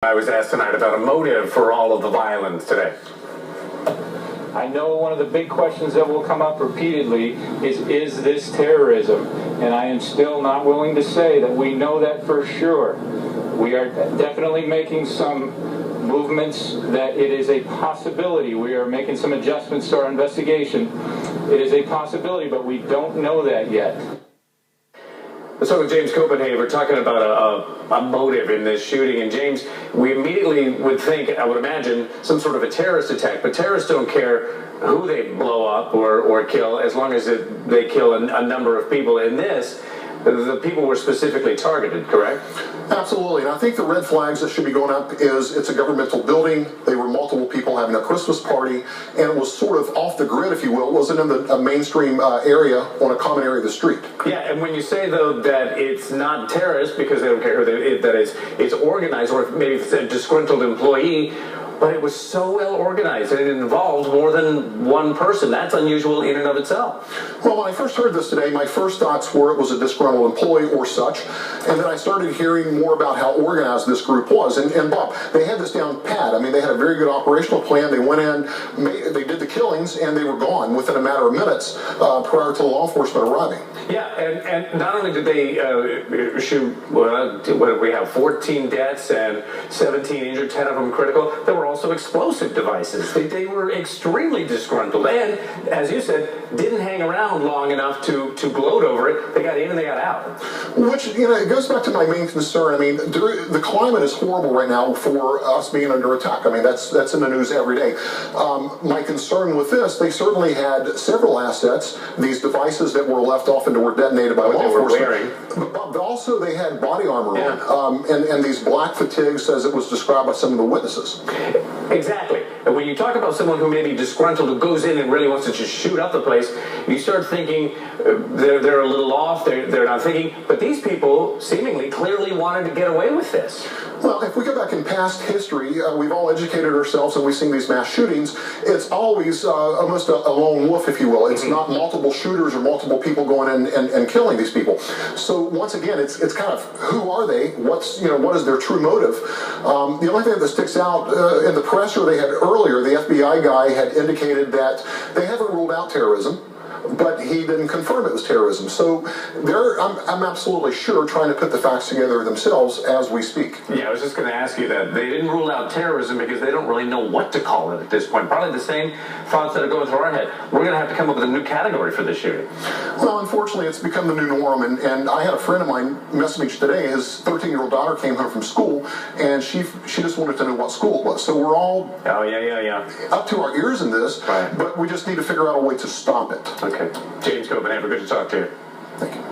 I was asked tonight about a motive for all of the violence today. I know one of the big questions that will come up repeatedly is this terrorism? And I am still not willing to say that we know that for sure. We are definitely making some movements that it is a possibility. We are making some adjustments to our investigation. It is a possibility, but we don't know that yet. So with James Copenhaver talking about a motive in this shooting, and James, we immediately would think, I would imagine, some sort of a terrorist attack, but terrorists don't care who they blow up or kill as long as they kill a number of people. In this, the people were specifically targeted, correct? Absolutely, and I think the red flags that should be going up is it's a governmental building, they were multiple people having a Christmas party, and it was sort of off the grid, if you will. It wasn't in a mainstream area on a common area of the street. Yeah, and when you say, though, that it's not terrorist because they don't care who that it's organized, or maybe it's a disgruntled employee, but it was so well organized and it involved more than one person. That's unusual in and of itself. Well, when I first heard this today, my first thoughts were it was a disgruntled employee or such, and then I started hearing more about how organized this group was. And Bob, they had this down pat. I mean, they had a very good operational plan. They went in, they did the killings, and they were gone within a matter of minutes prior to law enforcement arriving. Yeah, and not only did they shoot, what did we have, 14 deaths and 17 injured, 10 of them critical, there were also explosive devices. They were extremely disgruntled and, as you said, didn't hang around long enough to gloat over it. They got in and they got out. Which, it goes back to my main concern. I mean, the climate is horrible right now for us being under attack. I mean, that's in the news every day. My concern with this, they certainly had several assets, these devices that were left off and were detonated by law enforcement. But also they had body armor on, and these black fatigues, as it was described by some of the witnesses. Exactly. And when you talk about someone who may be disgruntled, who goes in and really wants to just shoot up the place, you start thinking they're a little off, they're not thinking. But these people seemingly clearly wanted to get away with this. Well, if we go back in past history, we've all educated ourselves and we've seen these mass shootings. It's always almost a lone wolf, if you will. It's not multiple shooters or multiple people going in and killing these people. So once again, it's kind of who are they? What is their true motive? The only thing that sticks out in the presser they had earlier, the FBI guy had indicated that they haven't ruled out terrorism, but he didn't confirm it was terrorism. So I'm absolutely sure trying to put the facts together themselves as we speak. Yeah, I was just going to ask you that. They didn't rule out terrorism because they don't really know what to call it at this point. Probably the same thoughts that are going through our head. We're going to have to come up with a new category for this shooting. Well, unfortunately, it's become the new norm. And I had a friend of mine message me today. His 13-year-old daughter came home from school, and she just wanted to know what school it was. So we're all up to our ears in this, but we just need to figure out a way to stop it. Okay. James Copenhaver, good to talk to you. Thank you.